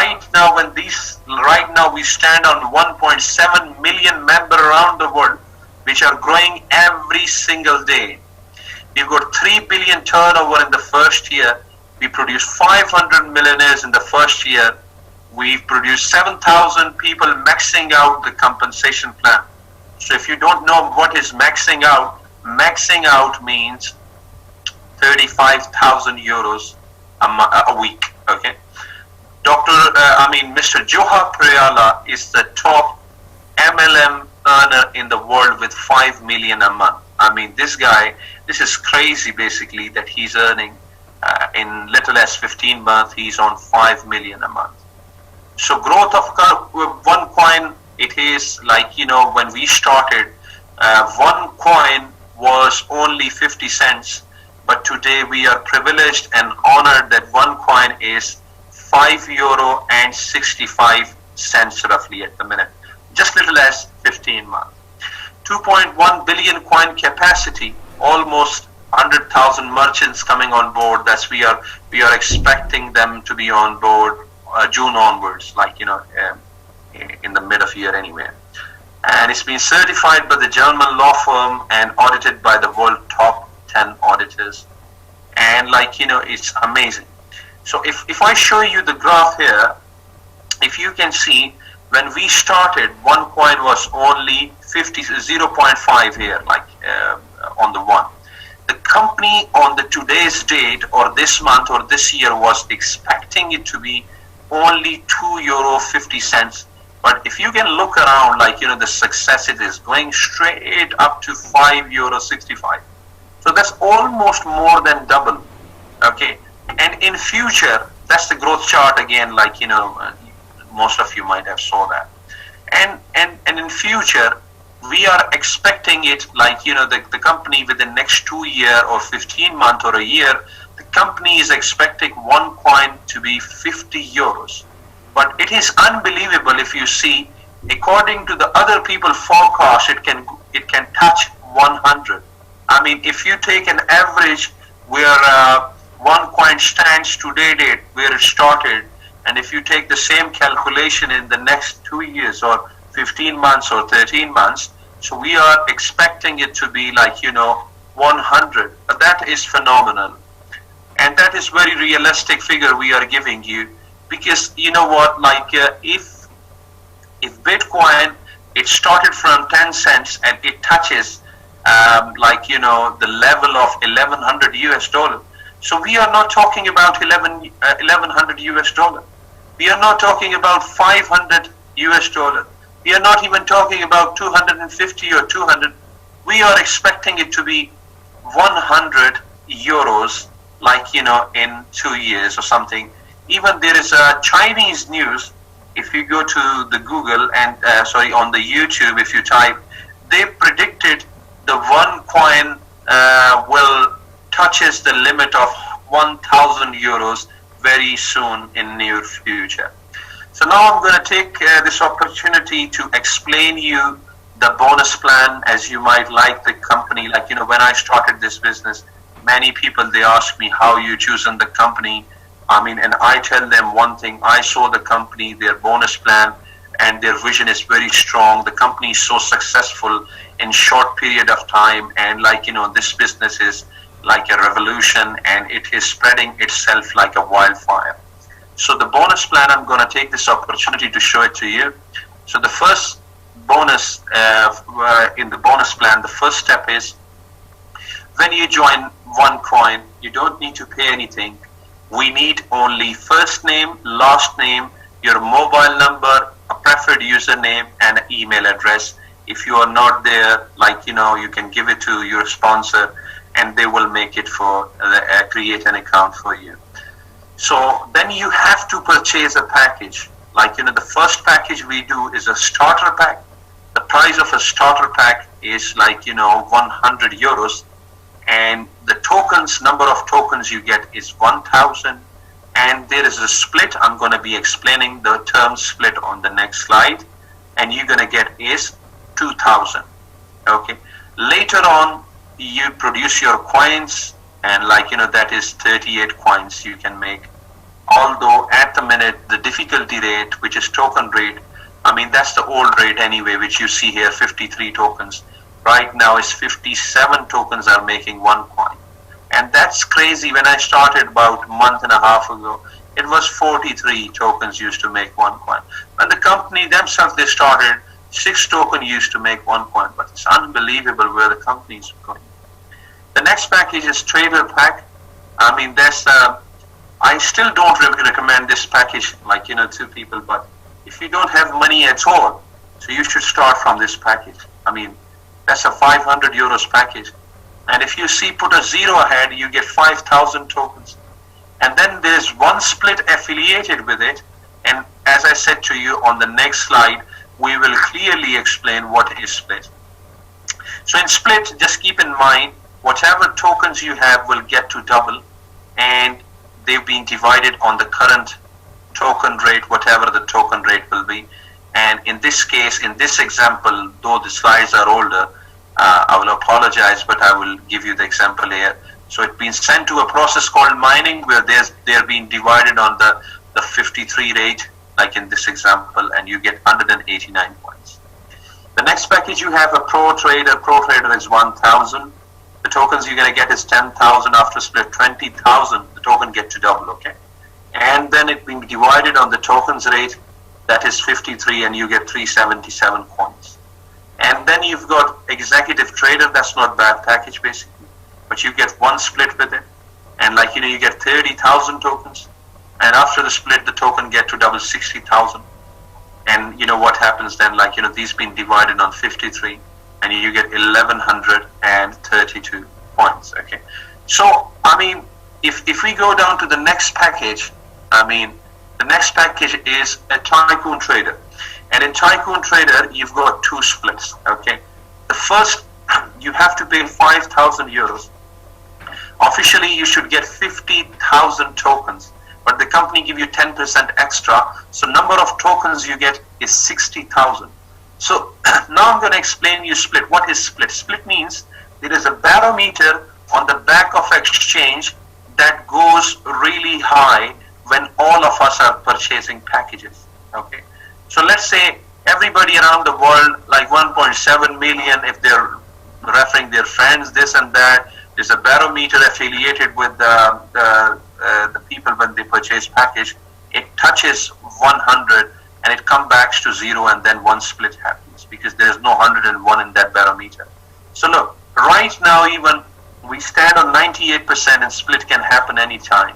right now we stand on 1.7 million members around the world, which are growing every single day. We've got 3 billion turnover in the first year. We produced 500 millionaires in the first year. We've produced 7,000 people maxing out the compensation plan. So if you don't know what is maxing out means 35,000 euros a week. Okay. Mr. Johar Prayala is the top MLM earner in the world with 5 million a month. This guy, this is crazy basically that he's earning in little as 15 months, he's on 5 million a month. So growth of OneCoin, it is like, when we started, OneCoin was only 50 cents, but today we are privileged and honored that OneCoin is €5 and 65 cents roughly at the minute, just little as 15 months. 2.1 billion coin capacity, almost 100,000 merchants coming on board. That's we are expecting them to be on board June onwards, in the mid of year anyway. And it's been certified by the German law firm and audited by the world top 10 auditors. And it's amazing. So if I show you the graph here, if you can see, when we started, OneCoin was only 0.5 here, on the one. The company on the today's date or this month or this year was expecting it to be only €2.50. But if you can look around, the success it is going straight up to €5.65. So that's almost more than double. Okay. And in future, that's the growth chart again, most of you might have saw that. And in future, we are expecting it the company within next 2 years or 15 months or a year, the company is expecting OneCoin to be €50. But it is unbelievable if you see, according to the other people forecast, it can touch 100. If you take an average where OneCoin stands today date, where it started, and if you take the same calculation in the next 2 years or 15 months or 13 months, so we are expecting it to be 100. That is phenomenal. And that is very realistic figure we are giving you, because if Bitcoin, it started from 10 cents and it touches the level of $1,100. So we are not talking about $1,100. We are not talking about $500. We are not even talking about 250 or 200. We are expecting it to be €100, in 2 years or something. Even there is a Chinese news. If you go to the Google and on the YouTube, if you type, they predicted the OneCoin will touches the limit of €1,000 very soon in near future. So now I'm going to take this opportunity to explain you the bonus plan, as you might like the company. When I started this business, many people, they ask me how you chosen the company. And I tell them one thing: I saw the company, their bonus plan, and their vision is very strong. The company is so successful in short period of time, and this business is like a revolution, and it is spreading itself like a wildfire. So the bonus plan, I'm going to take this opportunity to show it to you. So the first bonus in the bonus plan, the first step is, when you join OneCoin, you don't need to pay anything. We need only first name, last name, your mobile number, a preferred username, and an email address. If you are not there, you can give it to your sponsor, and they will make it for create an account for you. So then you have to purchase a package. The first package we do is a starter pack. The price of a starter pack is €100, and the tokens, number of tokens you get is 1,000. And there is a split. I'm going to be explaining the term split on the next slide, and you're going to get is 2,000. Okay. Later on, you produce your coins, and that is 38 coins you can make. Although at the minute the difficulty rate, which is token rate, I mean, that's the old rate anyway, which you see here, 53 tokens. Right now is 57 tokens are making OneCoin. And that's crazy. When I started about a month and a half ago, it was 43 tokens used to make OneCoin. When the company themselves, they started, 6 tokens used to make OneCoin. But it's unbelievable where the company is going. The next package is Trader Pack. I mean, that's I still don't recommend this package, like, to people, but if you don't have money at all, so you should start from this package. I mean, that's a 500 euros package. And if you see, put a 0 ahead, you get 5,000 tokens. And then there's one split affiliated with it. And as I said to you on the next slide, we will clearly explain what is split. So in split, just keep in mind, whatever tokens you have will get to double, and they've been divided on the current token rate, whatever the token rate will be. And in this case, in this example, though the slides are older, I will apologize, but I will give you the example here. So it's been sent to a process called mining, where they're being divided on the 53 rate, like in this example, and you get 189 points. The next package you have a Pro Trader. Pro Trader is 1,000. The tokens you're going to get is 10,000 after split, 20,000. The token get to double, okay? And then it being divided on the tokens rate, that is 53, and you get 377 coins. And then you've got Executive Trader. That's not bad package basically, but you get one split with it, and like you get 30,000 tokens. And after the split, the token get to double, 60,000. And what happens then? Like these being divided on 53, and you get 1,132 points. Okay. So I mean, if we go down to the next package, I mean, the next package is a Tycoon Trader. And in Tycoon Trader, you've got 2 splits, okay? The first, you have to pay 5,000 euros. Officially, you should get 50,000 tokens, but the company give you 10% extra, so number of tokens you get is 60,000. So now I'm going to explain you split. What is split? Split means there is a barometer on the back of exchange that goes really high when all of us are purchasing packages, okay? So let's say everybody around the world, like 1.7 million, if they're referring their friends, this and that, there's a barometer affiliated with the people when they purchase package. It touches 100 and it comes back to 0, and then one split happens because there's no 101 in that barometer. So look, right now even we stand on 98% and split can happen anytime.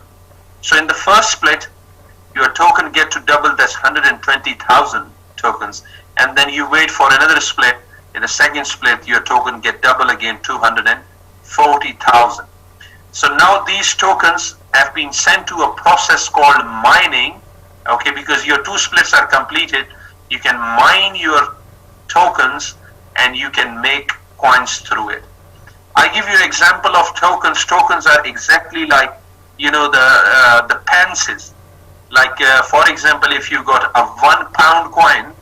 So in the first split, your token get to double, that's 120,000 tokens, and then you wait for another split. In the second split, your token get double again, 240,000. So now these tokens have been sent to a process called mining, okay, because your 2 splits are completed. You can mine your tokens and you can make coins through it. I give you an example of tokens. Tokens are exactly like the pences. Like for example, if you got a £1 coin,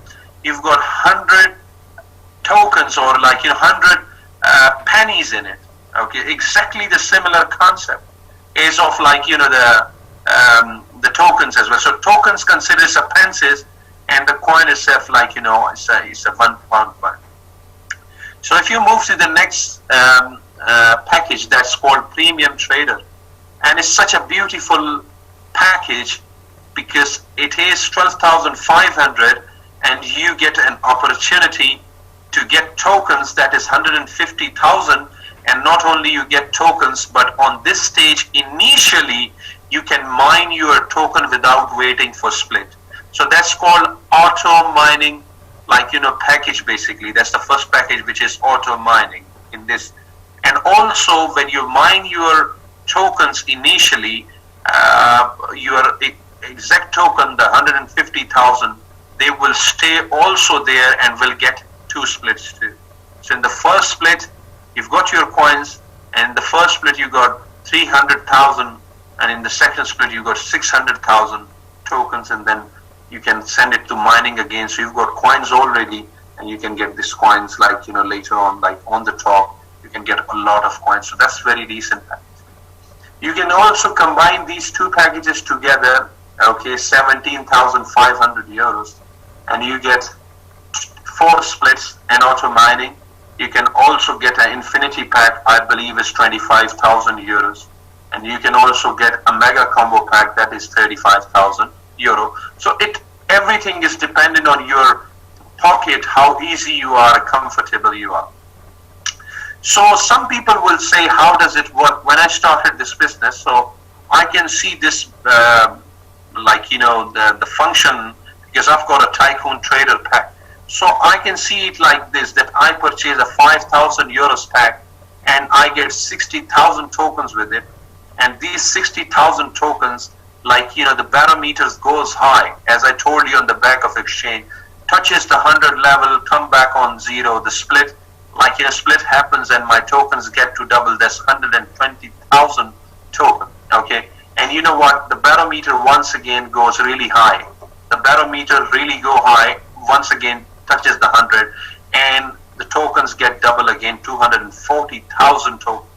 you've got 100 tokens, or like 100 pennies in it. Okay, exactly the similar concept is of like the tokens as well. So tokens considers a pences, and the coin itself like it's a £1 coin. So if you move to the next package, that's called Premium Trader, and it's such a beautiful package because it is 12,500, and you get an opportunity to get tokens that is 150,000. And not only you get tokens, but on this stage initially you can mine your token without waiting for split. So that's called auto mining, like package basically. That's the first package, which is auto mining in this. And also when you mine your tokens initially, your exact token, the 150,000, they will stay also there and will get 2 splits too. So in the first split, you've got your coins, and in the first split you got 300,000, and in the second split you got 600,000 tokens, and then you can send it to mining again. So you've got coins already, and you can get these coins like later on, like on the top, you can get a lot of coins. So that's very decent package. You can also combine these 2 packages together okay, 17,500 euros, and you get 4 splits and auto mining. You can also get an infinity pack, I believe is 25,000 euros, and you can also get a mega combo pack that is 35,000 euro. So everything is dependent on your pocket, how easy you are, comfortable you are. So some people will say, how does it work? When I started this business, so I can see this the function, because I've got a Tycoon Trader pack. So I can see it like this, that I purchase a 5,000 euros pack and I get 60,000 tokens with it. And these 60,000 tokens, the barometers goes high, as I told you on the back of exchange, touches the 100 level, come back on 0, the split, split happens and my tokens get to double. That's 120,000 tokens, okay? And you know what? The barometer once again goes really high. The barometer really go high, once again touches the 100, and the tokens get double again, 240,000 tokens.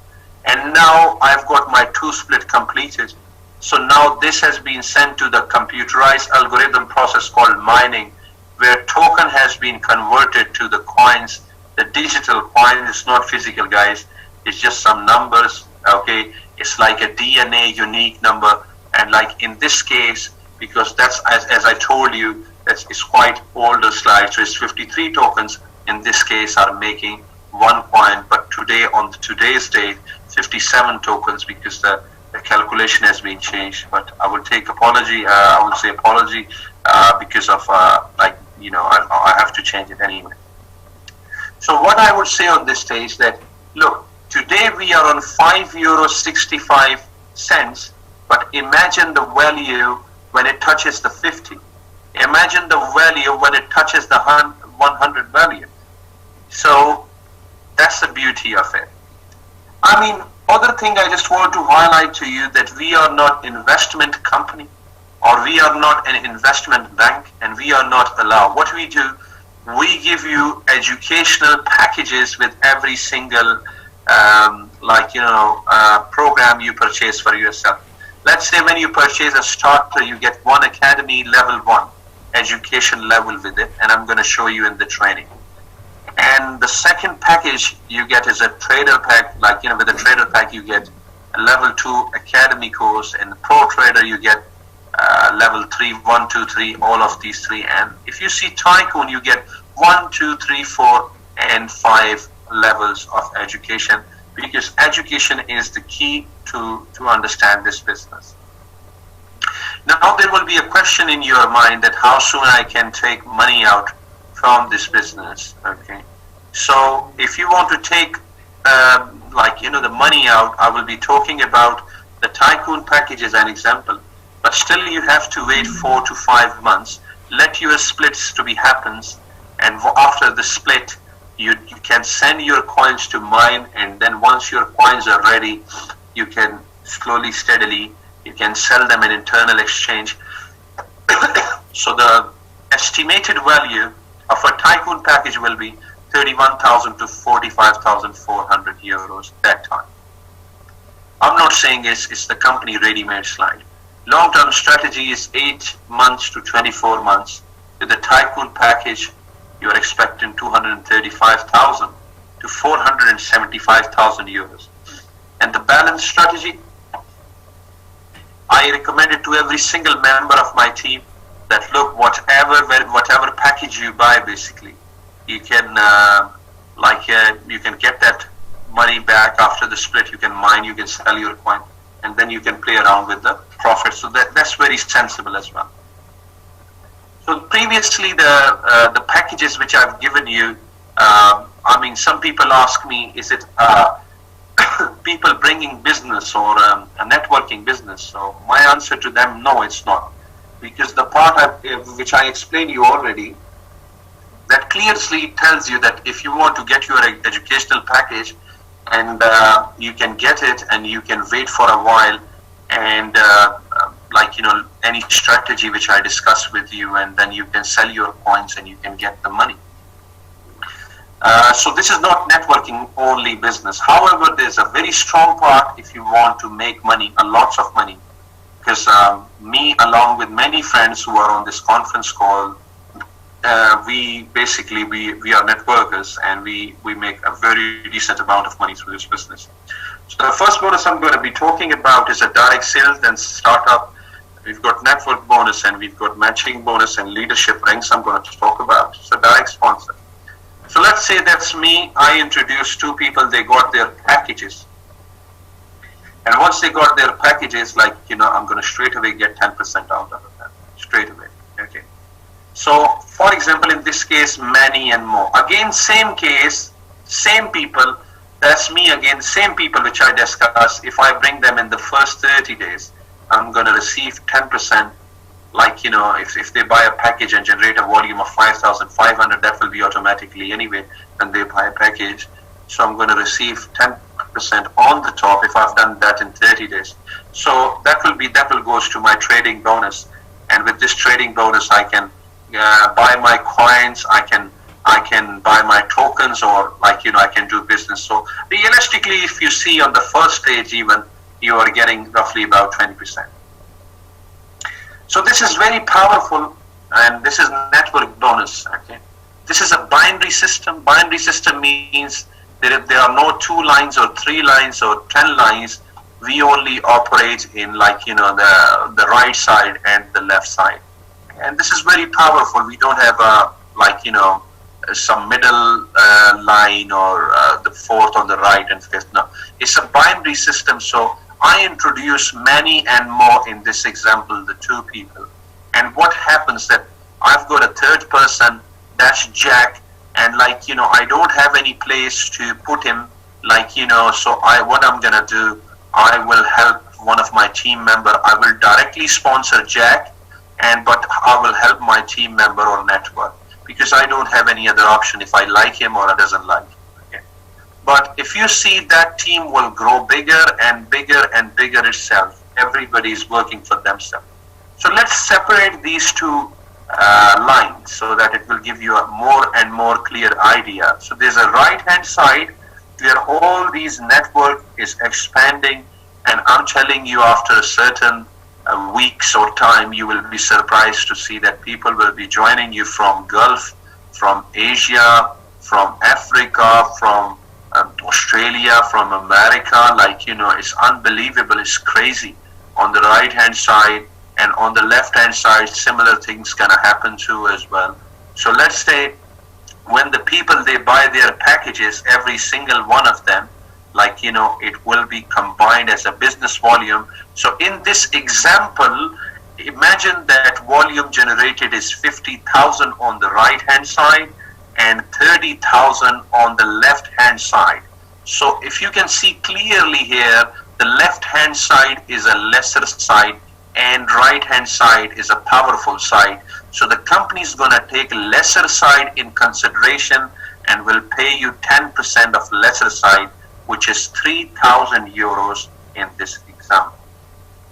And now I've got my 2 split completed. So now this has been sent to the computerized algorithm process called mining, where token has been converted to the coins. The digital coin is not physical, guys. It's just some numbers, okay? It's like a DNA unique number. And like in this case, because that's, as I told you, it's quite older slide. So it's 53 tokens in this case are making 1 coin. But today, on today's date, 57 tokens, because the calculation has been changed. But I will take apology. I will say apology because of I have to change it anyway. So what I would say on this stage that, look, today we are on €5.65, but imagine the value when it touches the 50. Imagine the value when it touches the 100 value. So that's the beauty of it. I mean, other thing I just want to highlight to you that we are not investment company, or we are not an investment bank, and we are not allowed. What we do, we give you educational packages with every single program you purchase for yourself. Let's say when you purchase a starter, you get one academy level 1 education level with it, and I'm going to show you in the training. And the second package you get is a trader pack, with the trader pack you get a level 2 academy course, and the pro trader you get level 3, 1, 2, 3, all of these 3. And if you see Tycoon, you get 1, 2, 3, 4, and 5 levels of education, because education is the key to understand this business. Now there will be a question in your mind that how soon I can take money out from this business, okay? So if you want to take the money out, I will be talking about the Tycoon package as an example, but still you have to wait 4 to 5 months, let your splits to be happens, and after the split you can send your coins to mine, and then once your coins are ready, you can slowly, steadily, you can sell them in internal exchange. So the estimated value of a Tycoon package will be 31,000 to 45,400 euros that time. I'm not saying it's the company ready-made slide. Long-term strategy is 8 months to 24 months. With the Tycoon package, you are expecting 235,000 to 475,000 euros. And the balance strategy, I recommend it to every single member of my team that, look, whatever package you buy, basically, you can you can get that money back after the split. You can mine, you can sell your coin, and then you can play around with the profit. So that's very sensible as well. So previously the packages which I've given you, some people ask me, is it people bringing business or a networking business? So my answer to them, no, it's not. Because the part which I explained you already, that clearly tells you that if you want to get your educational package, and you can get it and you can wait for a while, and any strategy which I discussed with you, and then you can sell your coins and you can get the money. So this is not networking only business. However, there's a very strong part if you want to make money, a lots of money, because me along with many friends who are on this conference call, we are networkers, and we make a very decent amount of money through this business. So the first bonus I'm going to be talking about is a direct sales and startup. We've got network bonus, and we've got matching bonus and leadership ranks I'm going to talk about. So direct sponsor. So let's say that's me. I introduced two people, they got their packages. And once they got their packages, like, I'm going to straight away get 10% out of them. Straight away. Okay. So, for example, in this case, many and more. Again, same case, same people. That's me again, same people which I discussed. If I bring them in the first 30 days, I'm going to receive 10%. Like, if they buy a package and generate a volume of 5,500, that will be automatically anyway when they buy a package. So I'm going to receive 10% on the top if I've done that in 30 days. So that will goes to my trading bonus. And with this trading bonus, I can buy my coins, I can buy my tokens, or I can do business. So realistically, if you see on the first stage even, you are getting roughly about 20%. So this is very powerful, and this is network bonus. Okay, this is a binary system. Binary system means that if there are no 2 lines or 3 lines or 10 lines, we only operate in the right side and the left side. And this is very powerful. We don't have some middle line or the fourth on the right and fifth. No, it's a binary system. So I introduce many and more in this example, the 2 people. And what happens that I've got a third person, that's Jack, and I don't have any place to put him, so what I'm gonna do, I will help one of my team member. I will directly sponsor Jack, but I will help my team member or network, because I don't have any other option if I like him or I doesn't like him. Okay? But if you see, that team will grow bigger and bigger and bigger itself. Everybody is working for themselves. So let's separate these 2 lines so that it will give you a more and more clear idea. So there's a right hand side where all these network is expanding, and I'm telling you, after a certain weeks or time, you will be surprised to see that people will be joining you from Gulf, from Asia, from Africa, from Australia, from America. It's unbelievable, it's crazy. On the right hand side and on the left hand side, similar things gonna happen too as well. So let's say when the people, they buy their packages, every single one of them, it will be combined as a business volume. So in this example, imagine that volume generated is 50,000 on the right hand side and 30,000 on the left hand side. So if you can see clearly here, the left hand side is a lesser side and right hand side is a powerful side. So the company is going to take lesser side in consideration and will pay you 10% of lesser side, which is 3,000 euros in this example.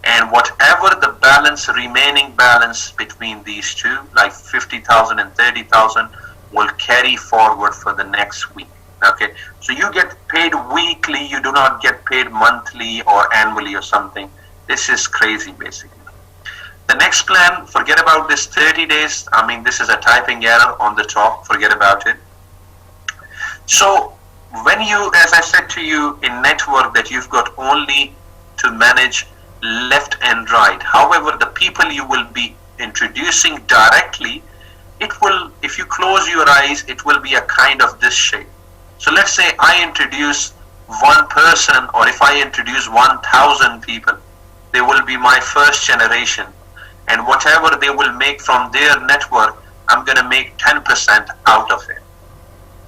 And whatever the balance, remaining balance between these 2, like 50,000 and 30,000, will carry forward for the next week. Okay, so you get paid weekly, you do not get paid monthly or annually or something. This is crazy, basically. The next plan, forget about this 30 days. This is a typing error on the top, forget about it. So when you, as I said to you in network, that you've got only to manage left and right. However, the people you will be introducing directly, it will, if you close your eyes, it will be a kind of this shape. So let's say I introduce 1 person, or if I introduce 1,000 people, they will be my first generation. And whatever they will make from their network, I'm going to make 10% out of it.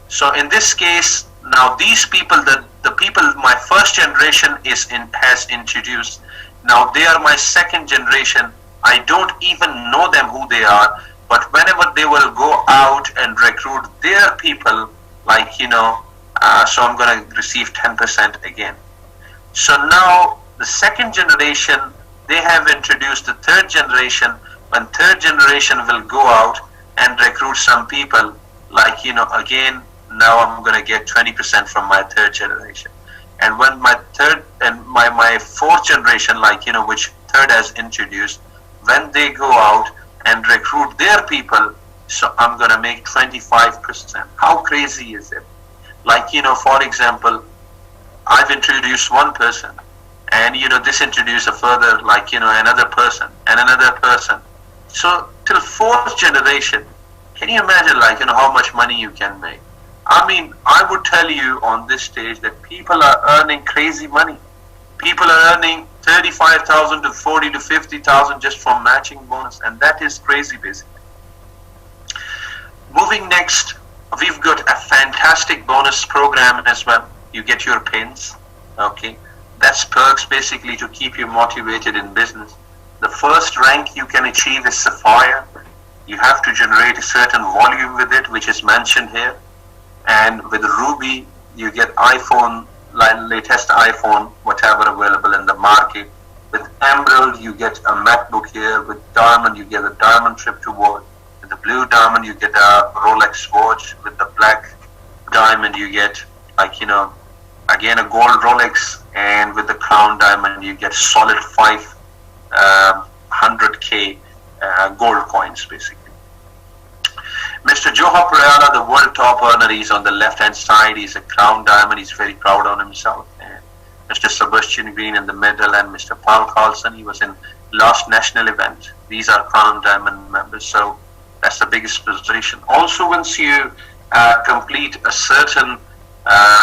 So in this case, now these people, the people my first generation has introduced, now they are my second generation. I don't even know them who they are, but whenever they will go out and recruit their people, so I'm going to receive 10% again. So now the second generation, they have introduced the third generation. When third generation will go out and recruit some people, again, now I'm going to get 20% from my third generation. And when my third and my fourth generation, which method has introduced. When they go out and recruit their people, so I'm going to make 25%. How crazy is it? Like, for example, I've introduced one person, and this introduced a further, like, another person and another person. So till fourth generation, can you imagine, like, how much money you can make? I mean, I would tell you on this stage that people are earning crazy money. People are earning 35,000 to 40 to 50,000 just from matching bonus, and that is crazy, basically. Moving next, we've got a fantastic bonus program as well. You get your pins, okay? That's perks basically to keep you motivated in business. The first rank you can achieve is Sapphire. You have to generate a certain volume with it, which is mentioned here. And with Ruby, you get iPhone, latest iPhone, whatever available in the market. With Emerald, you get a MacBook here. With Diamond, you get a Diamond trip to work. With the Blue Diamond, you get a Rolex watch. With the Black Diamond, you get, like, again, a gold Rolex. And with the Crown Diamond, you get solid 500K gold coins, basically. Mr. Joha Prayala, the world top earner, he's on the left-hand side. He's a Crown Diamond. He's very proud on himself. And Mr. Sebastian Green in the middle, and Mr. Paul Carlson, he was in last national event. These are Crown Diamond members, so that's the biggest position. Also, once you complete a certain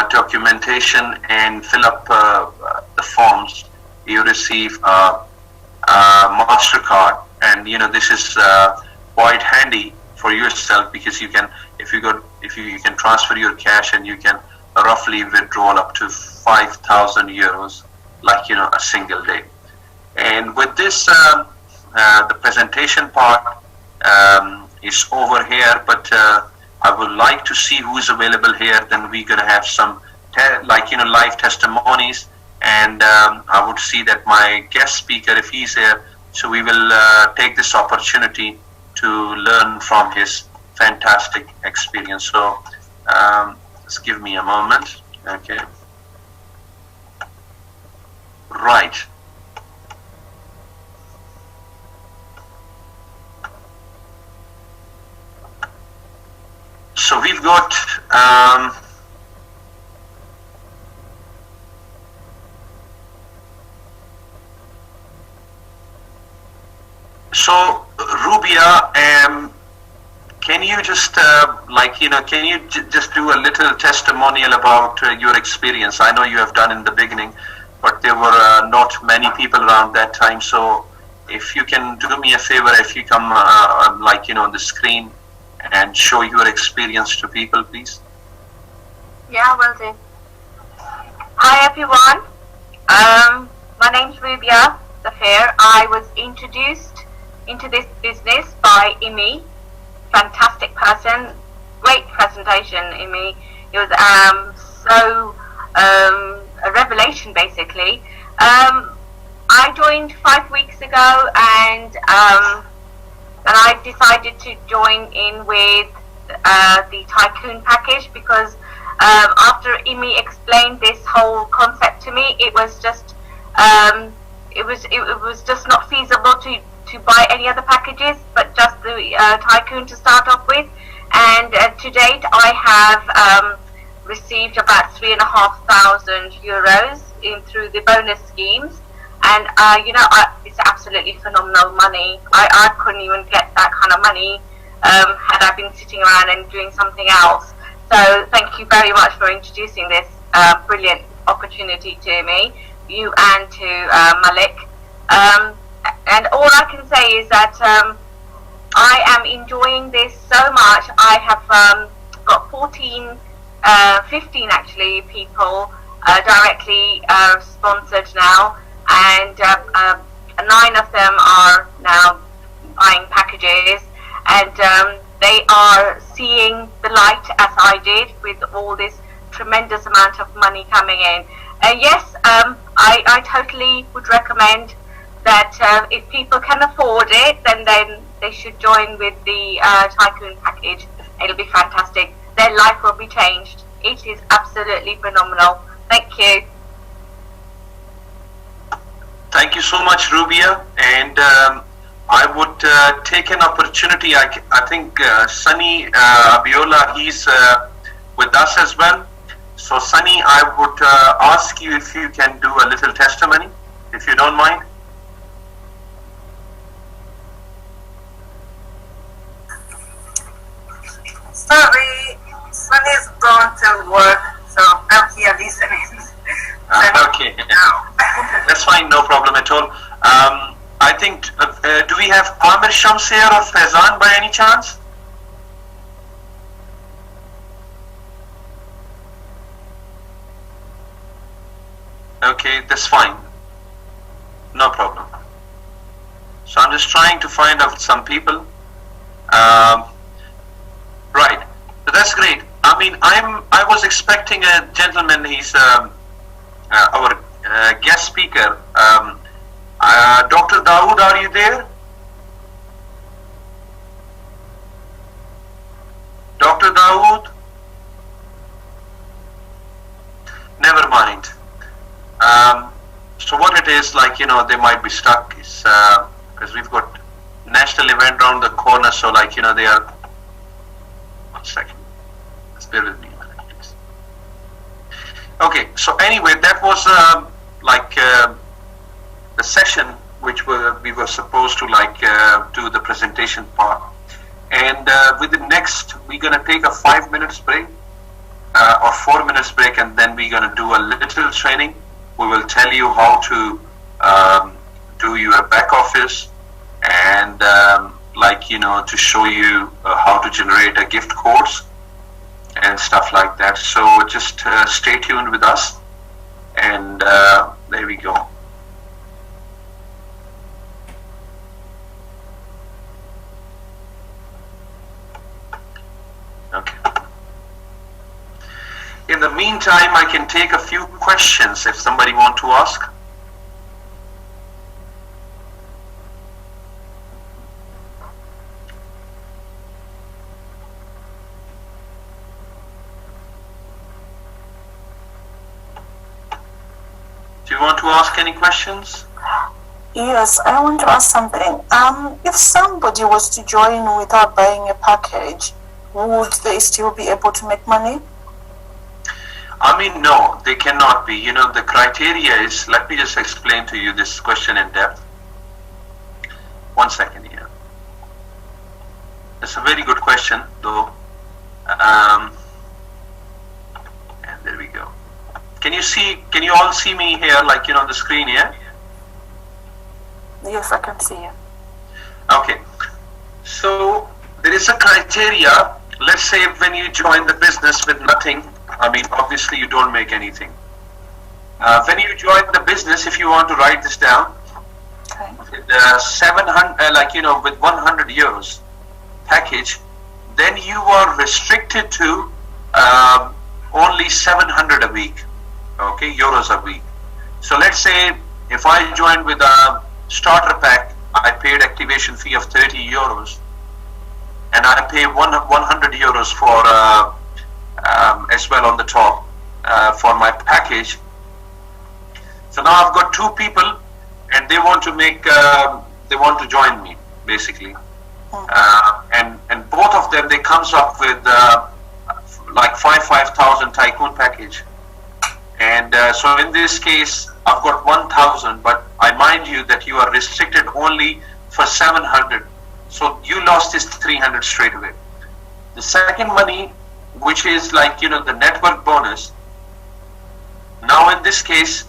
documentation and fill up the forms, you receive a MasterCard, and this is quite handy for yourself, because you can, if you can transfer your cash, and you can roughly withdraw up to 5,000 euros, like a single day. And with this, the presentation part is over here, but I would like to see who's available here. Then we're gonna have some live testimonies, and I would see that my guest speaker, if he's here, so we will take this opportunity to learn from his fantastic experience. So just give me a moment. Okay. Right. So we've got so Rubia, can you just can you just do a little testimonial about your experience? I know you have done in the beginning, but there were not many people around that time. So if you can do me a favor, if you come on the screen and show your experience to people, please. Yeah, will do. Hi everyone. My name's Rubia Zafir. I was introduced into this business by Imi. Fantastic person, great presentation, Imi. It was a revelation, basically. I joined 5 weeks ago, and I decided to join in with the Tycoon package, because after Imi explained this whole concept to me, it was just not feasible to buy any other packages, but just the Tycoon to start off with. And to date, I have received about 3,500 euros through the bonus schemes. And it's absolutely phenomenal money. I couldn't even get that kind of money had I been sitting around and doing something else. So thank you very much for introducing this brilliant opportunity to me, you and to Malik. And all I can say is that I am enjoying this so much. I have got 15 actually people directly sponsored now, and 9 of them are now buying packages, and they are seeing the light as I did, with all this tremendous amount of money coming in. Yes, I totally would recommend that if people can afford it, then they should join with the Tycoon package. It'll be fantastic. Their life will be changed. It is absolutely phenomenal. Thank you. Thank you so much, Rubia. And I would take an opportunity. I think Sunny Abiola, he's with us as well. So Sunny, I would ask you if you can do a little testimony, if you don't mind. Sorry, Sunny's gone to work, so I'm here listening. Okay, that's fine, no problem at all. I think, do we have Amir Shamsir or Faizan by any chance? Okay, that's fine. No problem. So I'm just trying to find out some people. Right, so that's great. I mean, I was expecting a gentleman. He's our guest speaker. Dr. Dawood, are you there? Dr. Dawood? Never mind. So what it is, like, they might be stuck, is because we've got national event around the corner, so like, they are. 1 second. Just bear with me a minute, please. Okay, so anyway, that was the session which we were supposed to do the presentation part. And with the next, we're gonna take a 5 minutes break or 4 minutes break, and then we're gonna do a little training. We will tell you how to do your back office and to show you how to generate a gift codes and stuff like that. So just stay tuned with us, and there we go. Okay. In the meantime, I can take a few questions if somebody wants to ask. Do you want to ask any questions? Yes, I want to ask something. If somebody was to join without buying a package, would they still be able to make money? I mean, no, they cannot be. The criteria is, let me just explain to you this question in depth. 1 second here. It's a very good question, though. And there we go. Can you all see me here, on the screen here? Yes, I can see you. Okay. So there is a criteria. Let's say when you join the business with nothing, I mean, obviously you don't make anything. When you join the business, if you want to write this down, Okay. with 700, with 100 euros package, then you are restricted to only 700 a week. Okay, euros a week. So let's say if I joined with a starter pack, I paid activation fee of 30 euros, and I pay 100 euros for as well on the top for my package. So now I've got two people, and they want to join me basically, and both of them, they comes up with 5,000 tycoon package. And so in this case, I've got 1,000, but I mind you that you are restricted only for 700. So you lost this 300 straight away. The second money, which is the network bonus. Now in this case,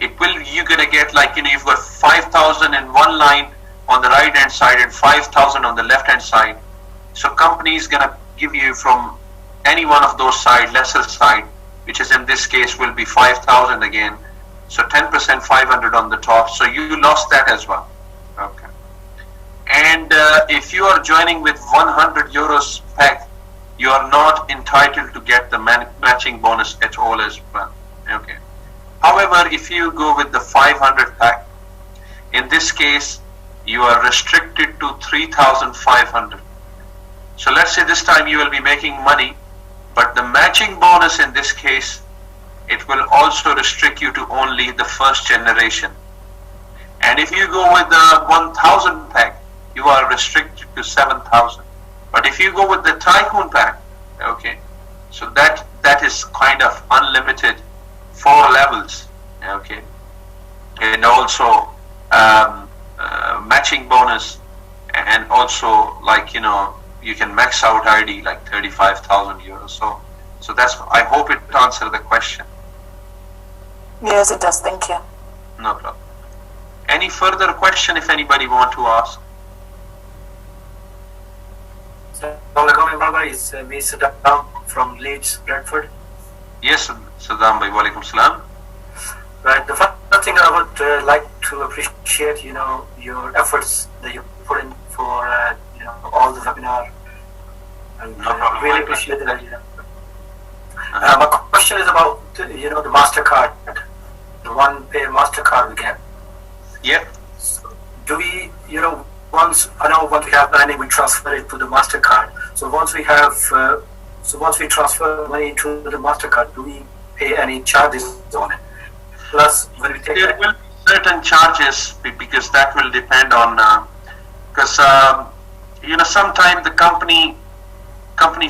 you're gonna get you've got 5,000 in one line on the right hand side and 5,000 on the left hand side. So company is gonna give you from any one of those side, lesser side, which is in this case will be 5,000 again. So 10%, 500 on the top. So you lost that as well. Okay. And if you are joining with 100 euros pack, you are not entitled to get the matching bonus at all as well. Okay. However, if you go with the 500 pack, in this case, you are restricted to 3,500. So let's say this time you will be making money, but the matching bonus in this case, it will also restrict you to only the first generation. And if you go with the 1000 pack, you are restricted to 7,000. But if you go with the Tycoon pack, okay, so that is kind of unlimited, 4 levels, okay, and also matching bonus, and also, like, you know, you can max out ID like 35,000 euros. So that's, I hope it answered the question. Yes, it does. Thank you. No problem. Any further question if anybody want to ask? Assalamualaikum Baba, it's me Saddam from Leeds, Bradford. Yes, Saddam bhai, walaikum salam. Right, the first thing I would like to appreciate, you know, your efforts that you put in for, you know, all the webinar, and No problem. really appreciate that. You know. My question is about, you know, the MasterCard, the one-pay MasterCard we get. Yeah. So do we, you know, once we have money, we transfer it to the MasterCard. So once we transfer money to the MasterCard, do we pay any charges on it? Plus, when we take There will be certain charges, because that will depend on, because you know, sometimes the company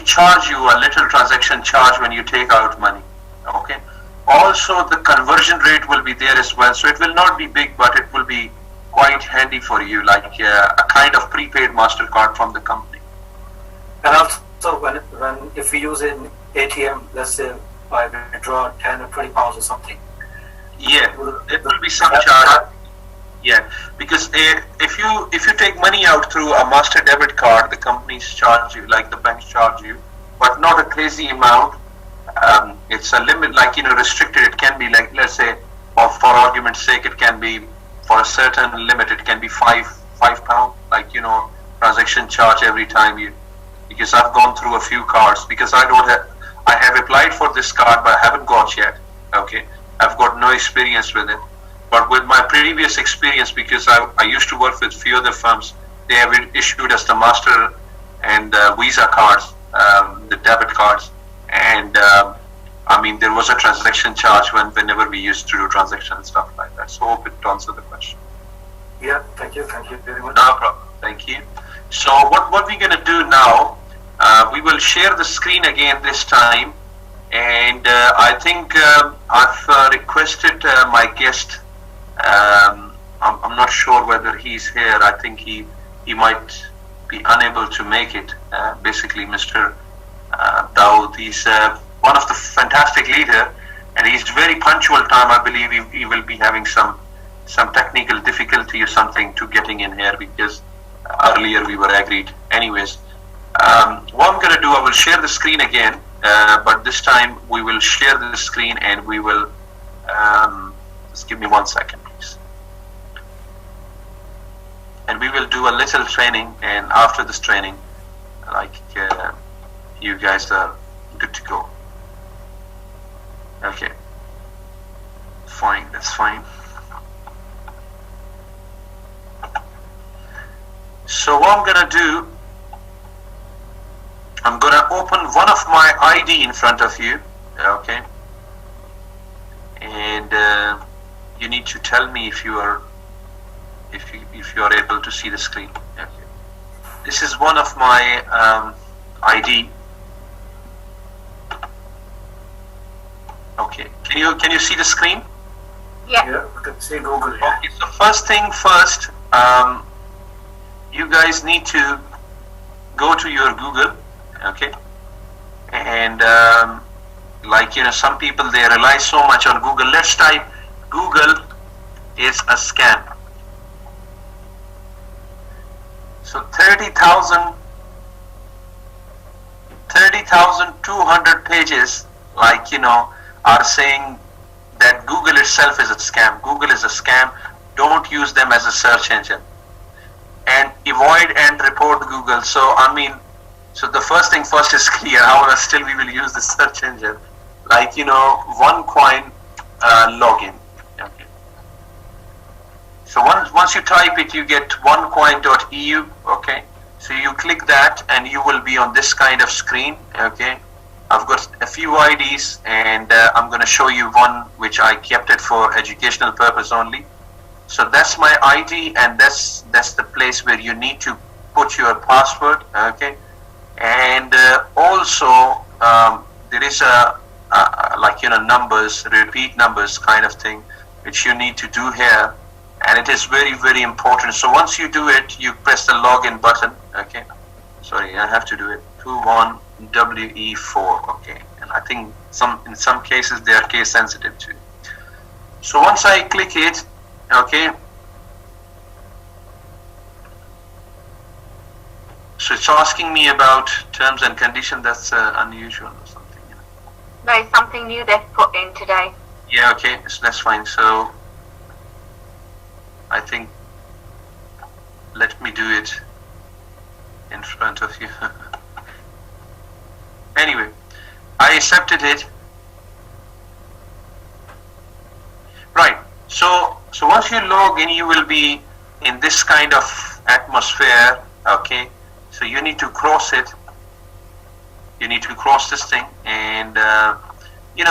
charge you a little transaction charge when you take out money. Okay. Also, the conversion rate will be there as well, so it will not be big, but it will be quite handy for you, like a kind of prepaid MasterCard from the company. And also, if we use an ATM, let's say I withdraw 10 or 20 pounds or something. Yeah, there will be some charge. Yeah, because if you take money out through a master debit card, the companies charge you, like the banks charge you, but not a crazy amount. It's a limit, like, you know, restricted. It can be like, let's say, or for argument's sake, it can be for a certain limit. It can be £5, like, you know, transaction charge every time you. Because I've gone through a few cards, because I have applied for this card, but I haven't got yet. Okay, I've got no experience with it. But with my previous experience, because I used to work with few other firms, they have issued us the Master and Visa cards, the debit cards, and I mean, there was a transaction charge whenever we used to do transaction and stuff like that. So hope it answered the question. Yeah, thank you very much. No problem. Thank you. So what we're gonna do now? We will share the screen again this time, and I think I've requested my guest. I'm not sure whether he's here. I think he might be unable to make it. Basically, Mr. Dawood, he's one of the fantastic leader, and he's very punctual time. I believe he will be having some technical difficulty or something to getting in here, because earlier we were agreed. Anyways, what I'm gonna do, I will share the screen again, but this time we will share the screen, and we will just give me 1 second, please. And we will do a little training, and after this training, like, you guys are good to go. Okay, fine, that's fine. So what I'm gonna do, I'm gonna open one of my ID in front of you, okay, and you need to tell me if you are able to see the screen. Okay. This is one of my ID. Okay, can you see the screen? Yeah. Yeah, we can see Google. Yeah. Okay, so first thing first, you guys need to go to your Google, okay, and like, you know, some people, they rely so much on Google. Let's type Google is a scam. So 30,200 pages, like, you know, are saying that Google itself is a scam. Google is a scam. Don't use them as a search engine. And avoid and report Google. So, I mean, so the first thing first is clear. However, still we will use the search engine. Like, you know, OneCoin login. Okay. So once you type it, you get onecoin.eu. Okay. So you click that, and you will be on this kind of screen. Okay. I've got a few IDs, and I'm going to show you one which I kept it for educational purpose only. So that's my ID, and that's the place where you need to put your password. Okay, and also there is a like numbers, repeat numbers kind of thing, which you need to do here, and it is very, very important. So once you do it, you press the login button. Okay, sorry, I have to do it. 21WE4. Okay, and I think in some cases they are case sensitive too. So once I click it, okay, so it's asking me about terms and conditions. That's unusual or something. No, it's something new they've put in today. Yeah, okay, so that's fine. So I think let me do it in front of you. Anyway, I accepted it. Right. So once you log in, you will be in this kind of atmosphere. Okay. So you need to cross it. You need to cross this thing, and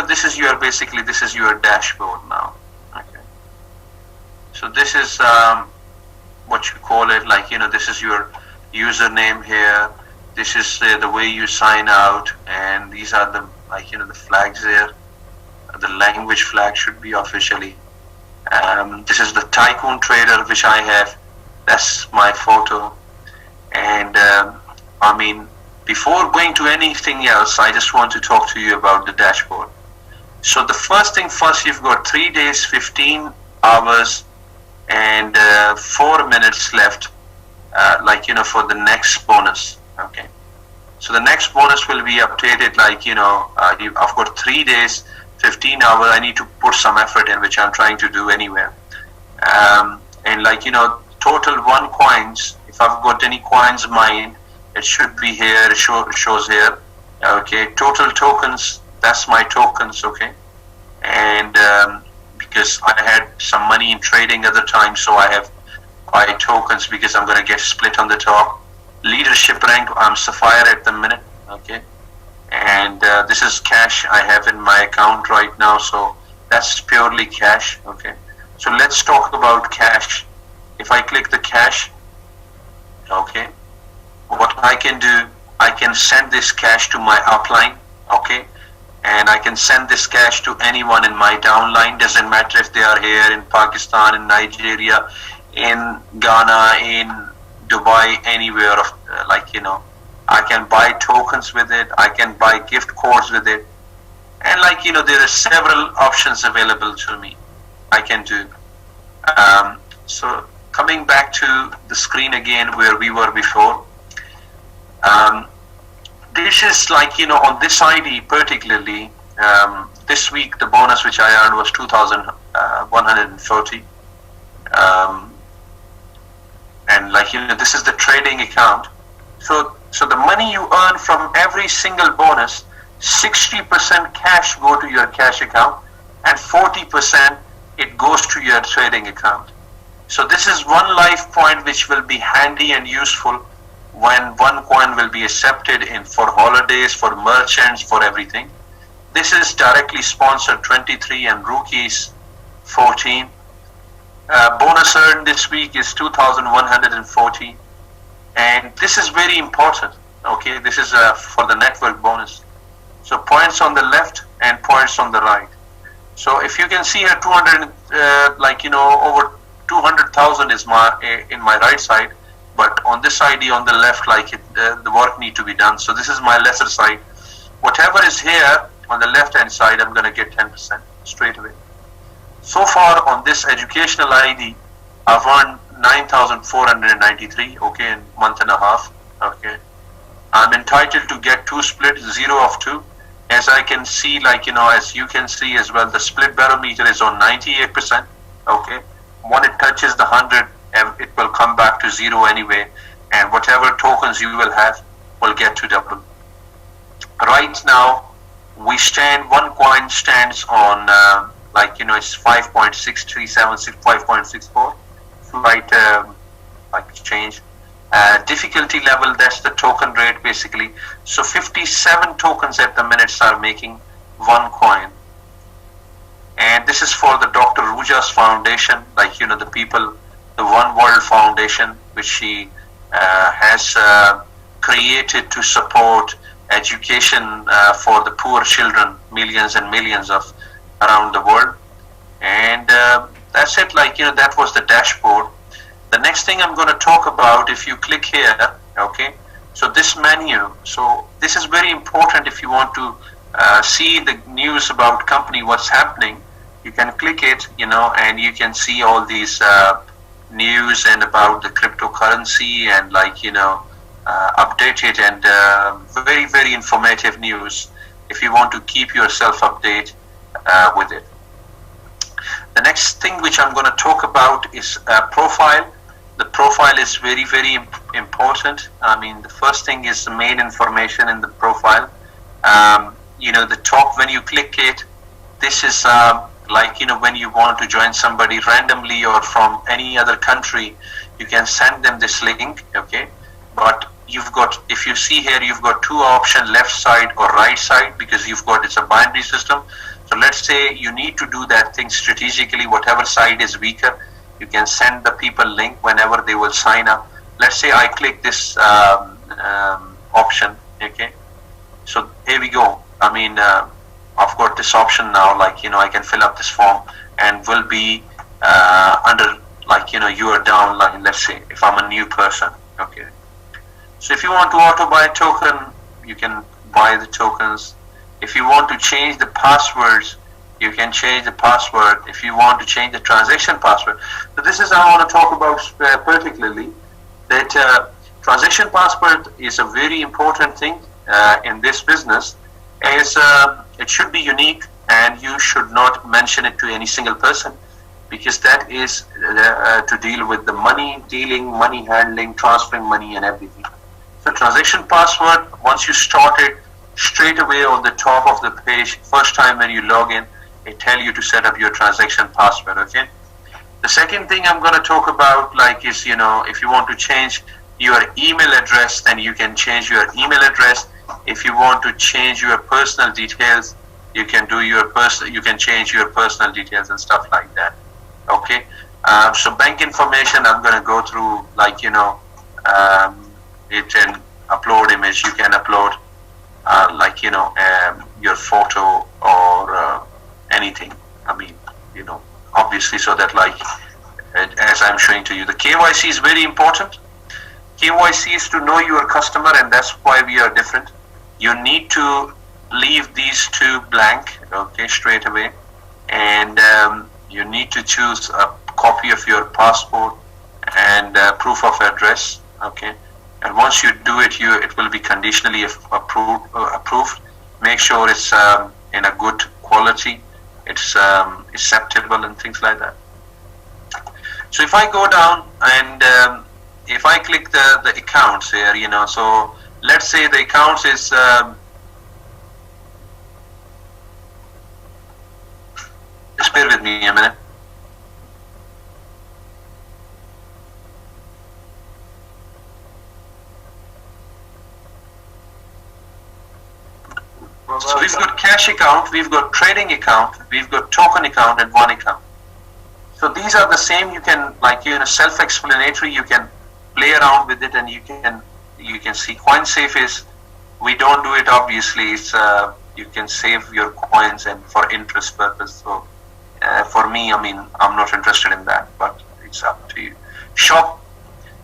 this is your dashboard now. Okay. So this is what you call it, like this is your username here. This is the way you sign out, and these are the the flags there. The language flag should be officially. This is the Tycoon Trader which I have. That's my photo. And before going to anything else, I just want to talk to you about the dashboard. So the first thing first, you've got 3 days, 15 hours, and 4 minutes left, for the next bonus. Okay. So the next bonus will be updated, I've got 3 days, 15 hours. I need to put some effort in, which I'm trying to do anywhere. Total OneCoins. If I've got any coins mined, it should be here. It shows here. Okay. Total tokens. That's my tokens. Okay. And because I had some money in trading at the time, so I have buy tokens because I'm going to get split on the top. Leadership rank, I'm Sapphire at the minute. Okay. And this is cash I have in my account right now, so that's purely cash. Okay. So let's talk about cash. If I click the cash, okay, what I can do, I can send this cash to my upline. Okay. And I can send this cash to anyone in my downline. Doesn't matter if they are here in Pakistan, in Nigeria, in Ghana, in Dubai, anywhere of I can buy tokens with it. I can buy gift codes with it, and there are several options available to me. I can do. So coming back to the screen again where we were before. This is on this ID particularly, this week the bonus which I earned was 2,140. And this is the trading account. So the money you earn from every single bonus, 60% cash go to your cash account, and 40% it goes to your trading account. So this is one life point which will be handy and useful when OneCoin will be accepted for holidays, for merchants, for everything. This is directly sponsored 23 and rookies 14. Bonus earned this week is 2,140, and this is very important. Okay, this is for the network bonus. So points on the left and points on the right. So if you can see here, 200, over 200,000 is in my right side, but on this ID on the left, the work need to be done. So this is my lesser side. Whatever is here on the left hand side, I'm going to get 10% straight away. So far on this educational ID, I've earned 9,493, okay, in a month and a half. Okay, I'm entitled to get 2 split, 0 of 2. As I can see, as you can see as well, the split barometer is on 98%. Okay, when it touches the 100, it will come back to 0 anyway, and whatever tokens you will have will get to double. Right now, OneCoin stands on it's 5.6376, 5.64. Slight change. Difficulty level, that's the token rate basically. So 57 tokens at the minute are making OneCoin. And this is for the Dr. Ruja's foundation, like, you know, the people, the One World Foundation, which she has created to support education for the poor children, millions and millions of around the world. And that's it, like, you know, that was the dashboard. The next thing I'm going to talk about, if you click here, okay, so this menu, so this is very important if you want to see the news about company, what's happening. You can click it, you know, and you can see all these news and about the cryptocurrency and, like, you know, updated and very, very informative news if you want to keep yourself updated with it. The next thing which I'm going to talk about is profile. The profile is very, very important. I mean, the first thing is the main information in the profile. You know, the top, when you click it, this is like, you know, when you want to join somebody randomly or from any other country, you can send them this link, okay? But you've got, if you see here, you've got two options, left side or right side, because you've got, it's a binary system. So let's say you need to do that thing strategically, whatever side is weaker, you can send the people link whenever they will sign up. Let's say I click this option, okay? So here we go. I mean, I've got this option now, like, you know, I can fill up this form and will be under, like, you know, your downline, let's say, if I'm a new person, okay? So if you want to auto buy a token, you can buy the tokens. If you want to change the passwords, you can change the password. If you want to change the transaction password. So this is how I want to talk about particularly, that transaction password is a very important thing in this business, as it should be unique and you should not mention it to any single person, because that is to deal with the money dealing, money handling, transferring money and everything. So transaction password, once you start it, straight away on the top of the page, first time when you log in, it tell you to set up your transaction password, okay? The second thing I'm going to talk about, like, is, you know, if you want to change your email address, then you can change your email address. If you want to change your personal details, you can do your you can change your personal details and stuff like that, okay? So bank information, I'm going to go through, like, you know, it and upload image. You can upload like, you know, your photo or anything. I mean, you know, obviously, so that, like, as I'm showing to you, the KYC is very important. KYC is to know your customer, and that's why we are different. You need to leave these two blank, okay, straight away, and you need to choose a copy of your passport and proof of address, okay. And once you do it, it will be conditionally approved. Make sure it's in a good quality, it's acceptable and things like that. So if I go down and if I click the accounts here, you know, so let's say the accounts is just bear with me a minute. So we've got cash account, we've got trading account, we've got token account and one account. So these are the same. You can, like, you know, self-explanatory. You can play around with it, and you can see. CoinSafe is, we don't do it obviously. It's you can save your coins and for interest purpose. So for me, I mean, I'm not interested in that, but it's up to you. Shop.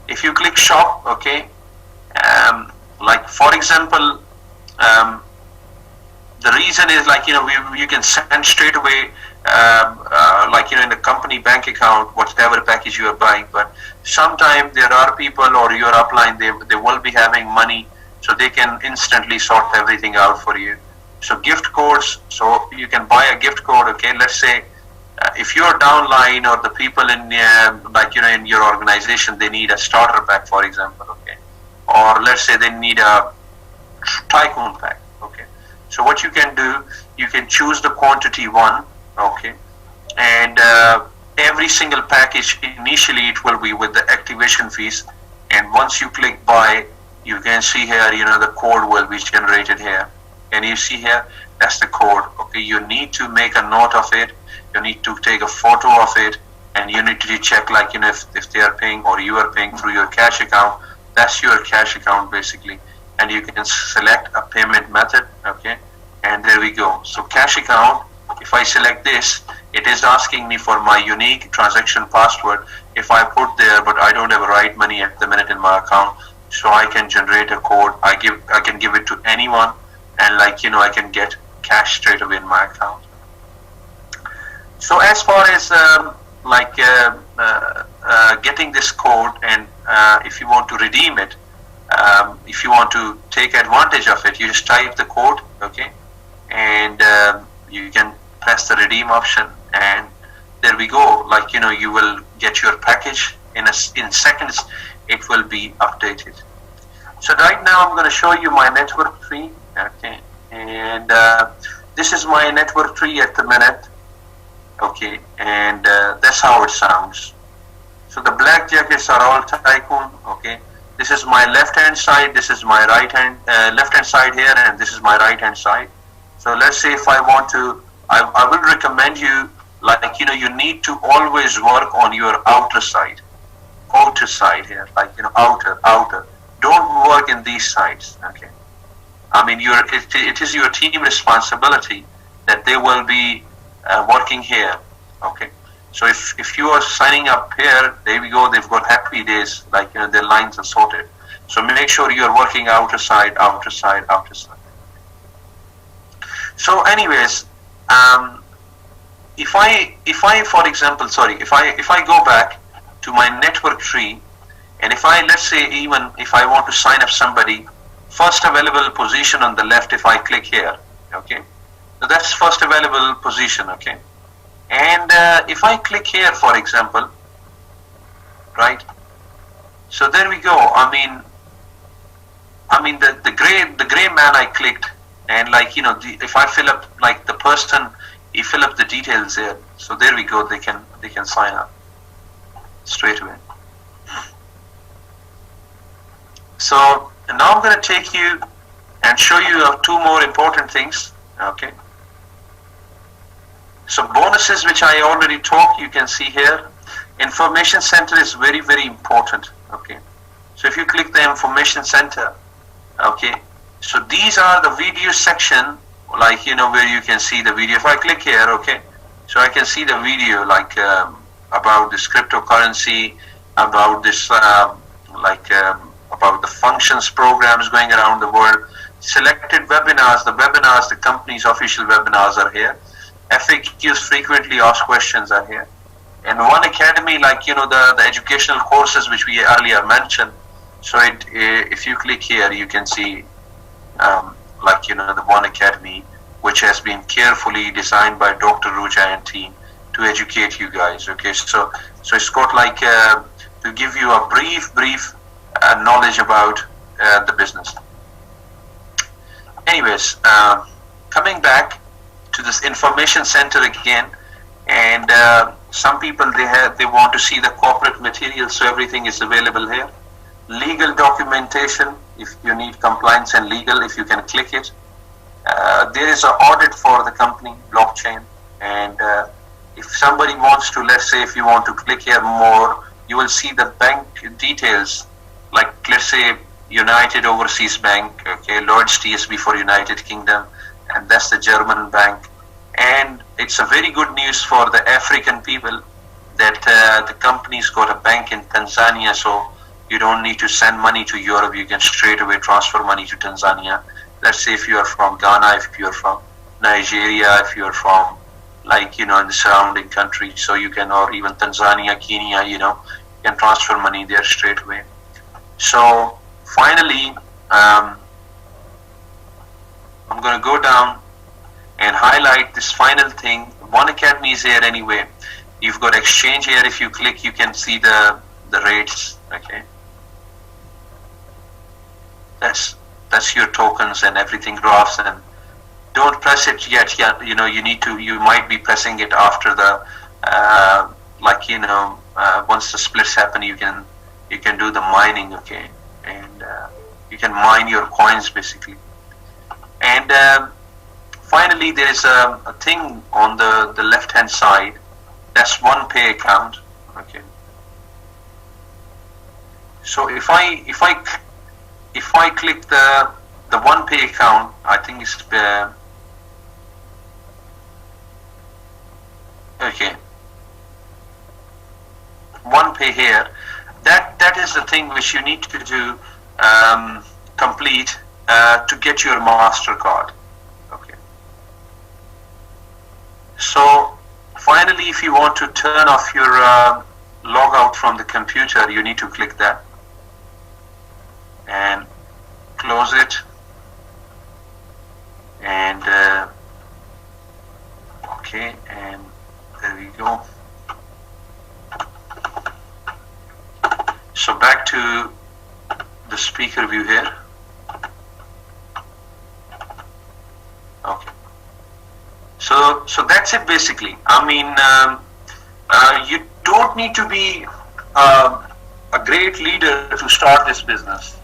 If you click shop, okay, like, for example, the reason is, like, you know, you can send straight away, like, you know, in the company bank account, whatever package you are buying. But sometimes there are people, or your upline, they will be having money, so they can instantly sort everything out for you. So gift codes, so you can buy a gift code, okay. Let's say if you're downline, or the people in, like, you know, in your organization, they need a starter pack, for example, okay. Or let's say they need a tycoon pack. So what you can do, you can choose the quantity one, okay, and every single package initially it will be with the activation fees, and once you click buy, you can see here, you know, the code will be generated here, and you see here, that's the code, okay. You need to make a note of it, you need to take a photo of it, and you need to check, like, if they are paying or you are paying through your cash account. That's your cash account basically, and you can select a payment method. Okay, and there we go. So cash account, if I select this, it is asking me for my unique transaction password. If I put there, but I don't have a right money at the minute in my account, so I can generate a code. I can give it to anyone, and I can get cash straight away in my account. So as far as getting this code, and if you want to redeem it, if you want to take advantage of it, you just type the code, okay, and you can press the redeem option, and there we go. You will get your package in seconds. It will be updated. So right now I'm going to show you my network tree, okay, and this is my network tree at the minute, okay, and that's how it sounds. So the black jackets are all tycoon, okay. This is my left hand side, this is my left hand side here, and this is my right hand side. So let's say if I want to, I will recommend you, you need to always work on your outer side here, outer. Don't work in these sides, okay. I mean, it is your team responsibility that they will be working here, okay. So if you are signing up here, there we go, they've got happy days, their lines are sorted. So make sure you are working outer side. So anyways, if I for example, if I go back to my network tree, and let's say even if I want to sign up somebody, first available position on the left, if I click here, okay, so that's first available position, okay. And if I click here, for example, right, so there we go. I mean the gray man I clicked, and if I fill up, the person, he fill up the details there, so there we go, they can sign up straight away. So now I'm going to take you and show you two more important things, okay. So bonuses, which I already talked, you can see here. Information center is very, very important, okay. So if you click the information center, okay, so these are the video section, where you can see the video. If I click here, okay, so I can see the video, about this cryptocurrency, about this, about the functions programs going around the world. Selected webinars, the company's official webinars are here. FAQs, frequently asked questions, are here. And One Academy, the educational courses which we earlier mentioned. So if you click here, you can see the One Academy, which has been carefully designed by Dr. Ruja and team to educate you guys, okay. So it's got to give you a brief knowledge about the business. Anyways, coming back to this information center again, and some people they want to see the corporate material, so everything is available here. Legal documentation, if you need compliance and legal, if you can click it. There is an audit for the company blockchain, and if somebody wants to, let's say if you want to click here more, you will see the bank details, let's say United Overseas Bank, okay, Lloyd's TSB for United Kingdom, and that's the German bank. And it's a very good news for the African people that the company's got a bank in Tanzania, so you don't need to send money to Europe, you can straight away transfer money to Tanzania. Let's say if you are from Ghana, if you are from Nigeria, if you are from in the surrounding countries, so you can, or even Tanzania, Kenya, you can transfer money there straight away. So finally, I'm going to go down and highlight this final thing. One Academy is here anyway. You've got exchange here. If you click, you can see the rates, okay. That's your tokens and everything, graphs, and don't press it yet. You might be pressing it after the once the splits happen, you can do the mining, okay, and you can mine your coins basically. And finally there is a thing on the left hand side, that's OnePay account. Okay, so if I click the OnePay account, I think it's okay, OnePay here, that is the thing which you need to do, complete to get your MasterCard. Okay, so finally, if you want to turn off your log out from the computer, you need to click that and close it, and okay, and there we go. So back to the speaker view here. Okay. So that's it basically. I mean, you don't need to be a great leader to start this business.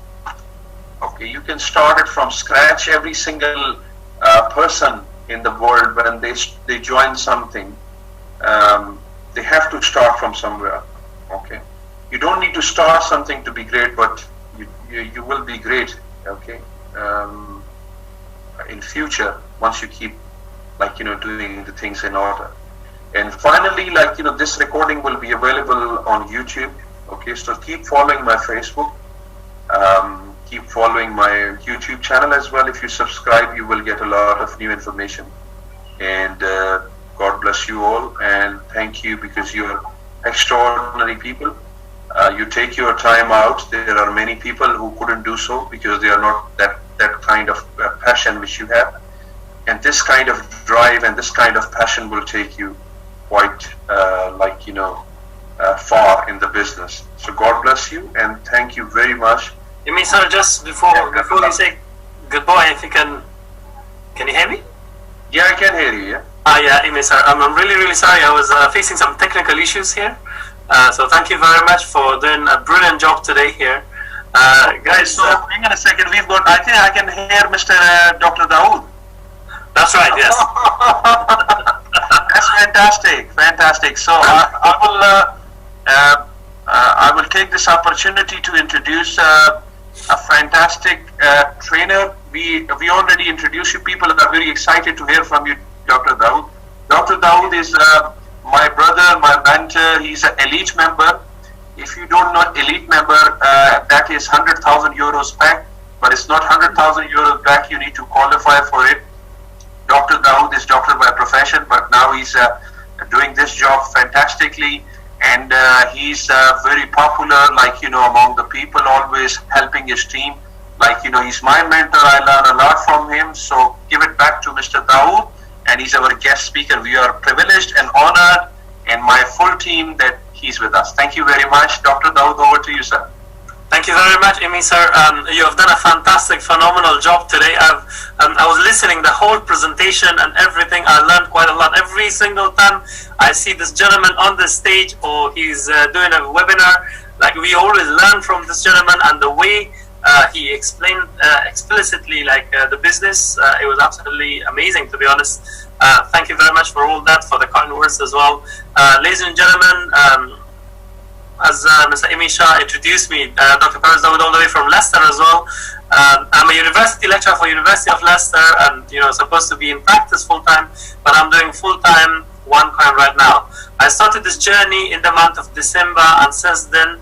Okay, you can start it from scratch. Every single person in the world, when they join something, they have to start from somewhere. Okay, you don't need to start something to be great, but you will be great. Okay, in future, once you keep doing the things in order. And finally, this recording will be available on YouTube. Okay, so keep following my Facebook, keep following my YouTube channel as well. If you subscribe, you will get a lot of new information. And God bless you all, and thank you, because you are extraordinary people. You take your time out. There are many people who couldn't do so because they are not that kind of passion which you have. And this kind of drive and this kind of passion will take you quite far in the business. So God bless you, and thank you very much. Imi sir, just before you say goodbye, if you can you hear me? Yeah, I can hear you. Yeah. Yeah, Imi sir, I'm really sorry. I was facing some technical issues here. So thank you very much for doing a brilliant job today here, guys. So hang on a second. I think I can hear Mr. Dr. Dawood. That's right, yes. That's fantastic. So I will take this opportunity to introduce a fantastic trainer. We already introduced you. People are very excited to hear from you, Dr. Dawood. Dr. Dawood is my brother, my mentor. He's an elite member. If you don't know elite member, that is 100,000 euros back, but it's not 100,000 euros back. You need to qualify for it. Dr. Dawood is doctor by profession, but now he's doing this job fantastically, and he's very popular, among the people, always helping his team. He's my mentor. I learn a lot from him. So give it back to Mr. Dawood, and he's our guest speaker. We are privileged and honored, and my full team, that he's with us. Thank you very much. Dr. Dawood, over to you, sir. Thank you very much, Imi sir. You have done a fantastic, phenomenal job today. I was listening the whole presentation and everything. I learned quite a lot. Every single time I see this gentleman on the stage, or he's doing a webinar, we always learn from this gentleman, and the way he explained explicitly the business, it was absolutely amazing, to be honest. Thank you very much for all that, for the kind words as well. Ladies and gentlemen, as Mr. Imi Shah introduced me, Dr. Perez Dawood, all the way from Leicester as well. I'm a university lecturer for University of Leicester, and supposed to be in practice full-time, but I'm doing full-time OneCoin right now. I started this journey in the month of December, and since then,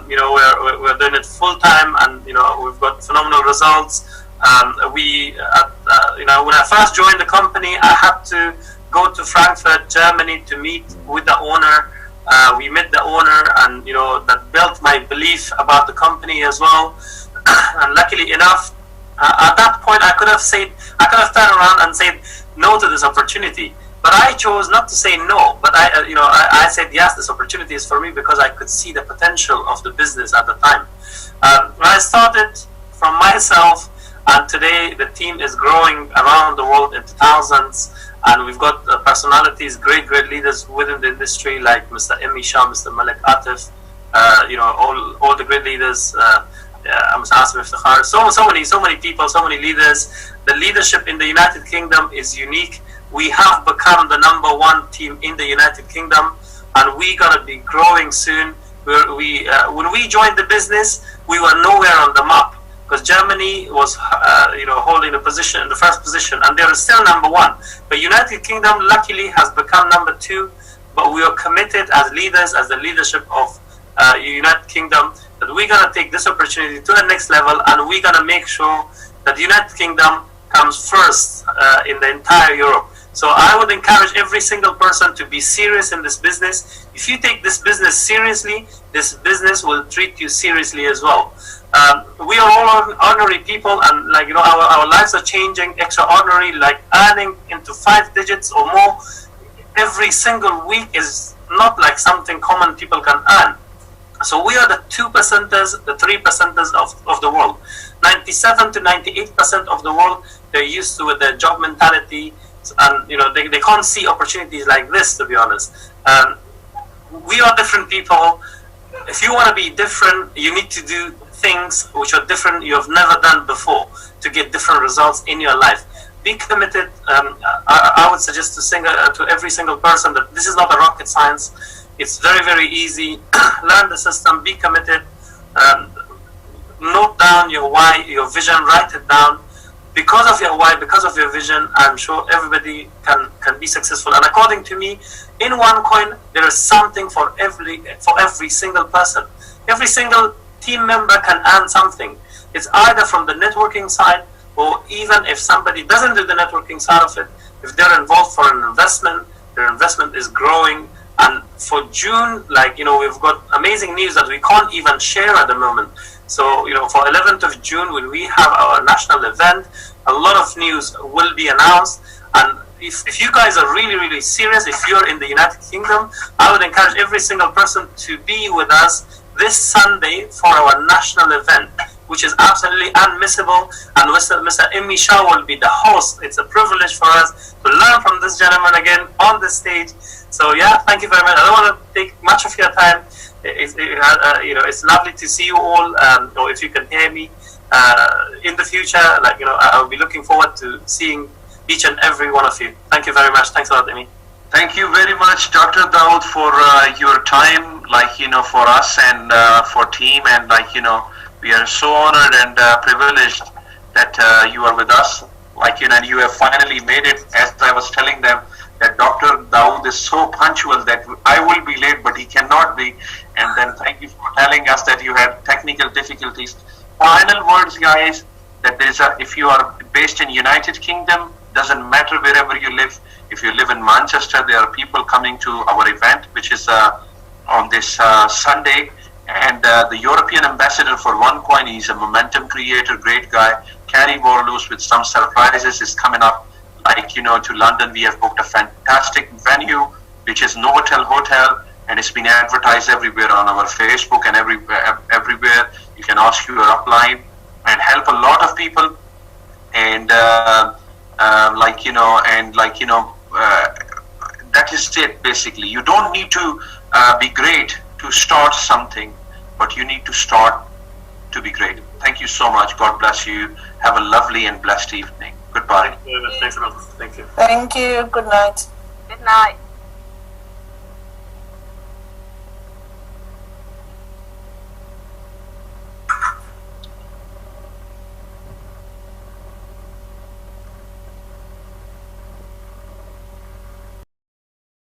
we're doing it full-time, and we've got phenomenal results. When I first joined the company, I had to go to Frankfurt, Germany, to meet with the owner. We met the owner, and that built my belief about the company as well. And luckily enough, at that point, I could have turned around and said no to this opportunity. But I chose not to say no. But I said yes, this opportunity is for me, because I could see the potential of the business at the time. When I started from myself, and today the team is growing around the world into thousands. And we've got personalities, great leaders within the industry, like Mr. Imi Shah, Mr. Malik Atif, all the great leaders so many people, so many leaders. The leadership in the United Kingdom is unique. We have become the #1 team in the United Kingdom, and we're gonna be growing soon. When we joined the business, we were nowhere on the map because Germany was, holding the position, the first position, and they are still #1. But United Kingdom, luckily, has become #2. But we are committed as leaders, as the leadership of United Kingdom, that we're gonna take this opportunity to the next level, and we're gonna make sure that the United Kingdom comes first in the entire Europe. So I would encourage every single person to be serious in this business. If you take this business seriously, this business will treat you seriously as well. We are all ordinary people, and our lives are changing extraordinary, like earning into 5 digits or more every single week is not like something common people can earn. So we are the 2%ers, the 3%ers of the world. 97 to 98% of the world, they're used to with their job mentality, and they can't see opportunities like this, to be honest. We are different people. If you want to be different, you need to do things which are different, you have never done before, to get different results in your life. Be committed. I would suggest to every single person that this is not a rocket science. It's very, very easy. Learn the system, be committed. Note down your why, your vision, write it down. Because of your why, because of your vision, I'm sure everybody can be successful. And according to me, in OneCoin, there is something for every single person. Every single team member can earn something. It's either from the networking side, or even if somebody doesn't do the networking side of it, if they're involved for an investment, their investment is growing. And for June, we've got amazing news that we can't even share at the moment. So, for 11th of June, when we have our national event, a lot of news will be announced. And if you guys are really, really serious, if you're in the United Kingdom, I would encourage every single person to be with us this Sunday for our national event, which is absolutely unmissable. And Mr. Immi Shah will be the host. It's a privilege for us to learn from this gentleman again on the stage. So yeah, thank you very much. I don't want to take much of your time. It's lovely to see you all. Or if you can hear me in the future, I'll be looking forward to seeing each and every one of you. Thank you very much. Thanks a lot, Immi. Thank you very much, Dr. Dawood, for your time, for us and for team, and we are so honored and privileged that you are with us. And you have finally made it. As I was telling them, that Dr. Dawood is so punctual that I will be late, but he cannot be. And then thank you for telling us that you had technical difficulties. Final words, guys, that if you are based in United Kingdom, doesn't matter wherever you live. If you live in Manchester, there are people coming to our event, which is on this Sunday. And the European ambassador for OneCoin, he's a momentum creator, great guy. Carrie Warloose with some surprises is coming up. To London, we have booked a fantastic venue, which is Novotel Hotel, and it's been advertised everywhere on our Facebook and everywhere. You can ask your upline and help a lot of people. And that is it basically. You don't need to be great to start something, but you need to start to be great. Thank you so much. God bless you. Have a lovely and blessed evening. Goodbye. Thanks a lot. Thank you. Thank you. Good night. Good night.